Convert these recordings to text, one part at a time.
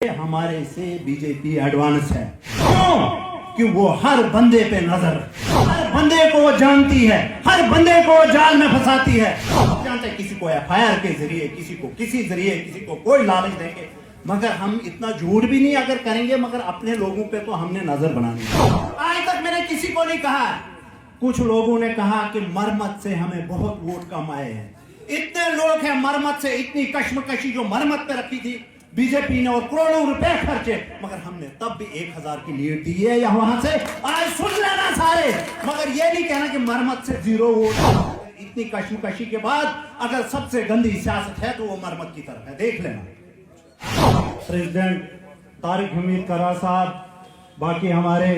हमारे से BJP advance है। क्यों? कि वो हर बंदे पे नजर, हर बंदे को वो जानती है, हर बंदे को जाल में फंसाती है। जानते हैं किसी को एफआईआर के जरिए, किसी को किसी जरिए, किसी को कोई लालच देंगे, मगर हम इतना झूठ भी नहीं अगर करेंगे, मगर अपने लोगों पे तो हमने नजर बनानी है। आज तक मैंने किसी को नहीं कहा। कुछ लोगों ने कहा कि मरमत से हमें बहुत वोट कम आए हैं। इतने लोग हैं मरमत से, इतनी कश्मकशी जो मरमत पे रखी थी बीजेपी ने और करोड़ों रुपए खर्चे, मगर हमने तब भी 1000 की लीड दी है। या वहां से आज सुन लेना सारे, मगर ये नहीं कहना कि मरमत से 0 वोट। इतनी कश्मकशी के बाद अगर सबसे गंदी सियासत है तो वो मरमत की तरफ है, देख लेना। प्रेसिडेंट तारिक हमीद करा साहब, बाकी हमारे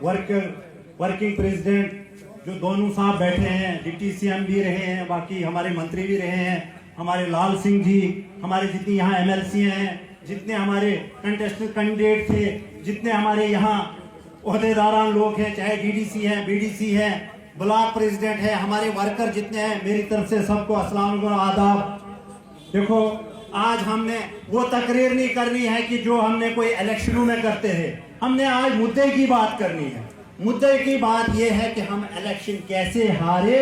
वर्किंग प्रेसिडेंट जो दोनों साहब बैठे हैं, डिप्टी सीएम भी रहे हैं, बाकी हमारे मंत्री भी रहे हैं, हमारे लाल सिंह जी, हमारे जितनी यहाँ एमएलसी हैं, जितने हमारे कंटेस्टेड कैंडिडेट थे, जितने हमारे यहाँ ओहदेदारान लोग हैं, चाहे डीडीसी हैं, बीडीसी हैं, ब्लॉक प्रेसिडेंट है, हमारे वर्कर जितने हैं, मेरी तरफ से सबको अस्सलाम वालेकुम, आदाब। देखो, आज हमने वो तकरीर नहीं करनी है कि जो हमने कोई इलेक्शनों में करते हैं। हमने आज मुद्दे की बात करनी है। मुद्दे की बात यह है कि हम इलेक्शन कैसे हारे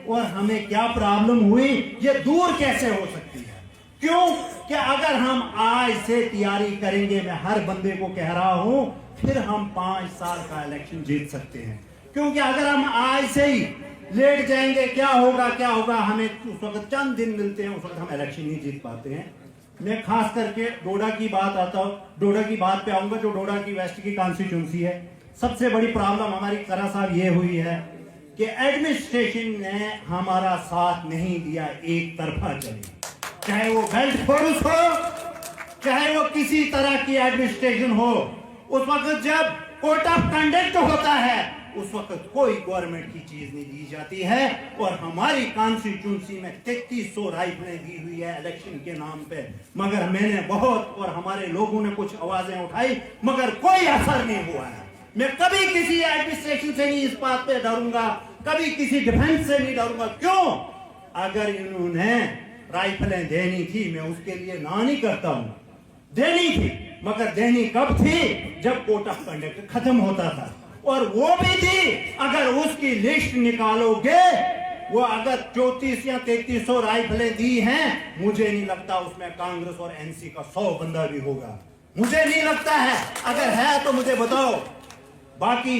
और हमें क्या प्रॉब्लम हुई, ये दूर कैसे हो सकती है। क्यों? कि अगर हम आज से तैयारी करेंगे, मैं हर बंदे को कह रहा हूं, फिर हम 5 साल का इलेक्शन जीत सकते हैं। क्योंकि अगर हम आज से ही लेट जाएंगे, क्या होगा, हमें उस वक्त चंद दिन मिलते हैं, उस वक्त हम इलेक्शन नहीं जीत पाते हैं। मैं खास करके डोडा की बात आता हूं, डोडा की बात पे आऊंगा, जो डोडा की वेस्ट की कॉन्स्टिट्यूंसी है। सबसे बड़ी प्रॉब्लम हमारी करा साहब ये हुई है कि एडमिनिस्ट्रेशन ने हमारा साथ नहीं दिया, एक तरफा चली। चाहे वो बेल्ट फोर्स हो, चाहे वो किसी तरह की एडमिनिस्ट्रेशन हो, उस वक्त जब कोड ऑफ कंडक्ट होता है, उस वक्त कोई गवर्नमेंट की चीज नहीं दी जाती है। और हमारी कॉन्स्टिट्यूंसी में 3300 राइफलें दी हुई है इलेक्शन के नाम पे, मगर मैंने बहुत और हमारे लोगों ने कुछ आवाजें उठाई, मगर कोई असर नहीं हुआ है। मैं कभी किसी एडमिनिस्ट्रेशन से नहीं इस बात पे डरूंगा, कभी किसी डिफेंस से नहीं डरूंगा। क्यों? अगर इन्होंने राइफलें देनी थी, मैं उसके लिए ना नहीं करता हूं, देनी थी, मगर देनी कब थी? जब कोड ऑफ कंडक्ट खत्म होता था। और वो भी थी, अगर उसकी लिस्ट निकालोगे, वो अगर 34 या 3300 राइफलें दी हैं, मुझे नहीं लगता उसमें कांग्रेस और एनसी का 100 बंदा भी होगा, मुझे नहीं लगता है। अगर है तो मुझे बताओ। बाकी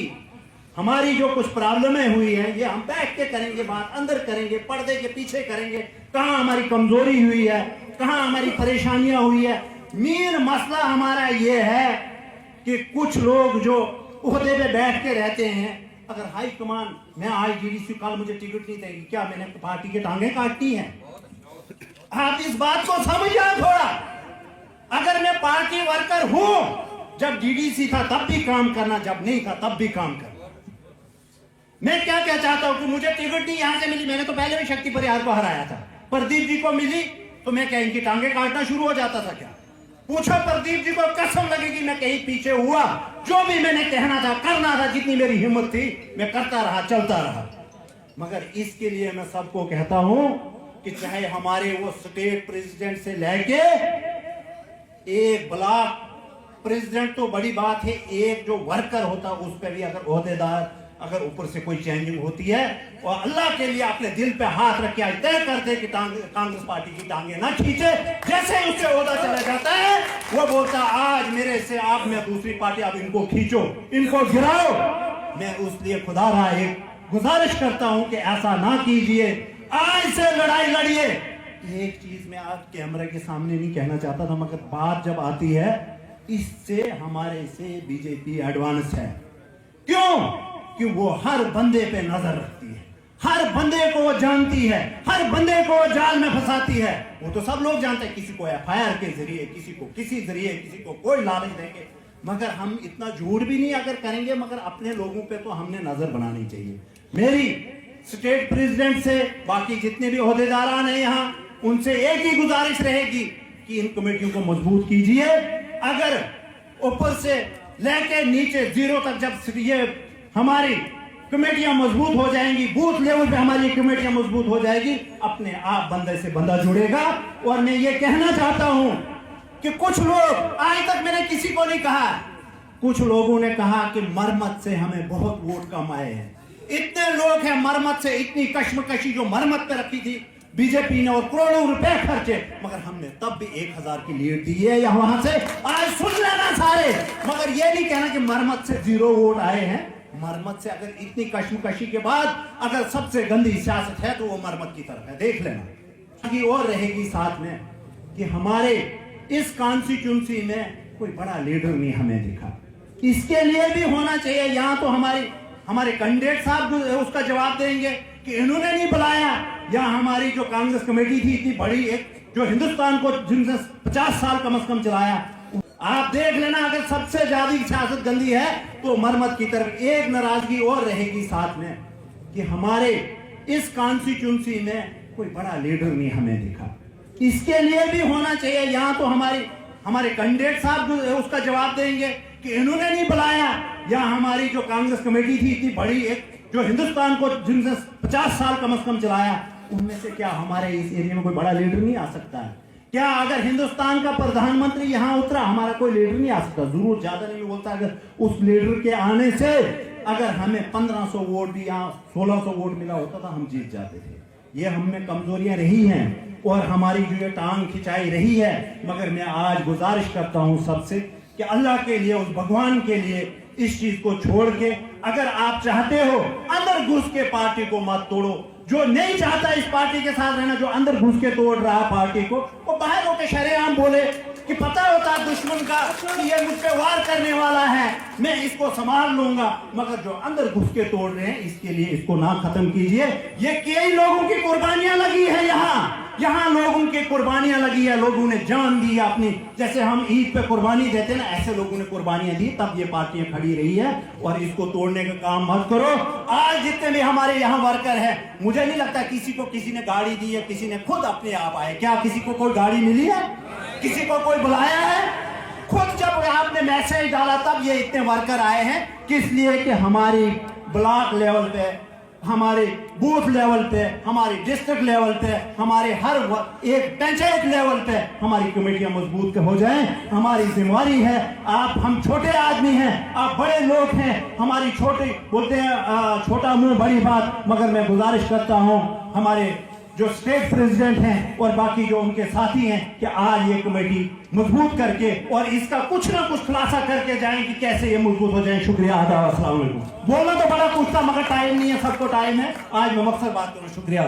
हमारी जो कुछ प्रॉब्लमें हुई है, ये हम बैठ के करेंगे बात, अंदर करेंगे, पर्दे के पीछे करेंगे, कहां हमारी कमजोरी हुई है, कहां हमारी परेशानियां हुई है। मेन मसला हमारा ये है कि कुछ लोग जो ओहदे पे बैठ के रहते हैं, अगर हाई कमान, मैं आज डीडीसी, कल मुझे टिकट नहीं देगी, क्या मैंने पार्टी के टांगे काटती हैं? आप इस बात को समझ जाओ थोड़ा। अगर मैं पार्टी वर्कर हूं, जब डीडीसी था तब भी काम करना, जब नहीं था तब भी काम करना। मैं क्या चाहता हूं कि मुझे टिकट नहीं यहां से मिली, मैंने तो पहले भी शक्ति परिहार को हराया था। प्रदीप जी को मिली तो मैं क्या इनकी टांगे काटना शुरू हो जाता था क्या? पूछो प्रदीप जी को, कसम लगेगी मैं कहीं पीछे हुआ। जो भी मैंने कहना था, करना था, जितनी मेरी हिम्मत थी, मैं करता रहा, चलता रहा। मगर इसके लिए मैं सबको कहता हूं कि चाहे हमारे वो स्टेट प्रेसिडेंट से लेके एक ब्लॉक प्रेसिडेंट, तो बड़ी बात है, एक जो वर्कर होता उस पर भी अगर ओहदेदार, अगर ऊपर से कोई चेंजिंग होती है, और अल्लाह के लिए अपने दिल पे हाथ रख के आज तय करते कि कांग्रेस पार्टी की टांगे ना खींचे। जैसे उससे ओहदा चला जाता है, वो बोलता आज मेरे से आप, मैं दूसरी पार्टी, अब इनको खींचो, इनको गिराओ। मैं उसलिए खुदा रहा एक गुजारिश करता हूं कि ऐसा ना कीजिए, आज से लड़ाई लड़िए। एक चीज मैं आज कैमरे के सामने नहीं कहना चाहता था, मगर बात जब आती है, इससे हमारे से बीजेपी एडवांस है। क्यों? कि वो हर बंदे पे नजर रखती है, हर बंदे को वो जानती है, हर बंदे को वो जाल में फंसाती है। वो तो सब लोग जानते हैं, किसी को एफआईआर के जरिए, किसी को किसी जरिए, किसी को कोई लालच देंगे, मगर हम इतना झूठ भी नहीं अगर करेंगे, मगर अपने लोगों पे तो हमने नजर बनानी चाहिए। मेरी स्टेट प्रेसिडेंट से, बाकी जितने भी ओहदेदारान हैं यहाँ, उनसे एक ही गुजारिश रहेगी कि इन कमेटियों को मजबूत कीजिए। अगर ऊपर से लेके नीचे 0 तक जब ये हमारी कमेटियां मजबूत हो जाएंगी, बूथ लेवल पे हमारी कमेटियां मजबूत हो जाएगी, अपने आप बंदे से बंदा जुड़ेगा। और मैं ये कहना चाहता हूं कि कुछ लोग, आज तक मैंने नहीं कहा, कुछ लोगों ने कहा कि मरम्मत से हमें बहुत वोट कम आए हैं। इतने लोग हैं मरम्मत से, इतनी कश्मकशी जो मरम्मत पे रखी थी बीजेपी ने और करोड़ों रुपए खर्चे, मगर हमने तब भी 1000 की लीड दी है या वहां से। आज सुन लेना सारे, मगर ये नहीं कहना कि मरम्मत से 0 वोट आए हैं। मरम्मत से अगर इतनी कश्मकशी के बाद अगर सबसे गंदी सियासत है तो वो मरम्मत की तरफ है। देख लेना और रहेगी साथ में कि हमारे इस कॉन्स्टिट्यूंसी में कोई बड़ा लीडर नहीं हमें दिखा। इसके लिए भी होना चाहिए, यहां तो हमारे कैंडिडेट साहब उसका जवाब देंगे कि इन्होंने नहीं बुलाया, या हमारी जो कांग्रेस कमेटी थी इतनी बड़ी, एक जो हिंदुस्तान को जिनसे 50 साल कम से कम चलाया। आप देख लेना, अगर सबसे ज्यादा सियासत गंदी है तो मरम्मत की तरफ। एक नाराजगी और रहेगी साथ में कि हमारे इस कॉन्स्टिट्यूंसी में कोई बड़ा लीडर नहीं हमें दिखा। इसके लिए भी होना चाहिए, यहां तो हमारे कैंडिडेट साहब उसका जवाब देंगे कि इन्होंने नहीं बुलाया, या हमारी जो कांग्रेस कमेटी थी इतनी बड़ी, एक जो हिंदुस्तान को जिनसे 50 साल कम से कम चलाया, उनमें से क्या हमारे इस एरिया में कोई बड़ा लीडर नहीं आ सकता है? क्या अगर हिंदुस्तान का प्रधानमंत्री यहां उतरा, हमारा कोई लीडर नहीं आ सकता? जरूर ज्यादा नहीं बोलता, अगर उस लीडर के आने से अगर हमें 1500 वोट भी या 1600 वोट मिला होता था, हम जीत जाते थे। ये हम में कमजोरियां रही हैं और हमारी जो ये टांग खिंचाई रही है, मगर मैं आज गुजारिश करता हूं सबसे कि अल्लाह के लिए, उस भगवान के लिए इस चीज को छोड़ के, अगर आप चाहते हो अंदर घुस के पार्टी को मत तोड़ो। जो नहीं चाहता इस पार्टी के साथ रहना, जो अंदर घुस के तोड़ रहा है पार्टी को, वो बाहर होकर शरेआम बोले कि पता होता है दुश्मन का कि ये मुझ पे वार करने वाला है, मैं इसको संभाल लूंगा, मगर जो अंदर घुस के तोड़ रहे हैं, इसके लिए इसको ना खत्म कीजिए। ये कई लोगों की कुर्बानियां लगी है, यहाँ लोगों की कुर्बानियां लगी है, लोगों ने जान दी अपनी। जैसे हम ईद पे कुर्बानी देते ना, ऐसे लोगों ने कुर्बानियां दी, तब ये पार्टियां खड़ी रही है। और इसको तोड़ने का काम मत करो। आज जितने भी हमारे यहाँ वर्कर है, मुझे नहीं लगता किसी को किसी ने गाड़ी दी है, किसी ने खुद अपने आप आए। क्या किसी को कोई गाड़ी मिली है? किसी को कोई बुलाया है? खुद जब आपने मैसेज डाला तब ये इतने वर्कर आए हैं। किस लिए? कि हमारी ब्लॉक लेवल पे, हमारे बूथ लेवल पे, हमारी डिस्ट्रिक्ट लेवल पे, हमारे हर एक पंचायत लेवल पे हमारी कमेटियां मजबूत हो जाएं। हमारी जिम्मेवारी है। हम छोटे आदमी हैं, आप बड़े लोग हैं, हमारी छोटी बोलते हैं छोटा मुंह बड़ी बात, मगर मैं गुजारिश करता हूं हमारे जो स्टेट प्रेसिडेंट हैं और बाकी जो उनके साथी हैं कि आज ये कमेटी मजबूत करके और इसका कुछ ना कुछ खुलासा करके जाएं कि कैसे ये मजबूत हो जाए। शुक्रिया, आदाब, अस्सलाम वालेकुम। बोलना तो बड़ा कुछ था, मगर टाइम नहीं है, सबको टाइम है। आज मैं मकसद बात करूं। शुक्रिया।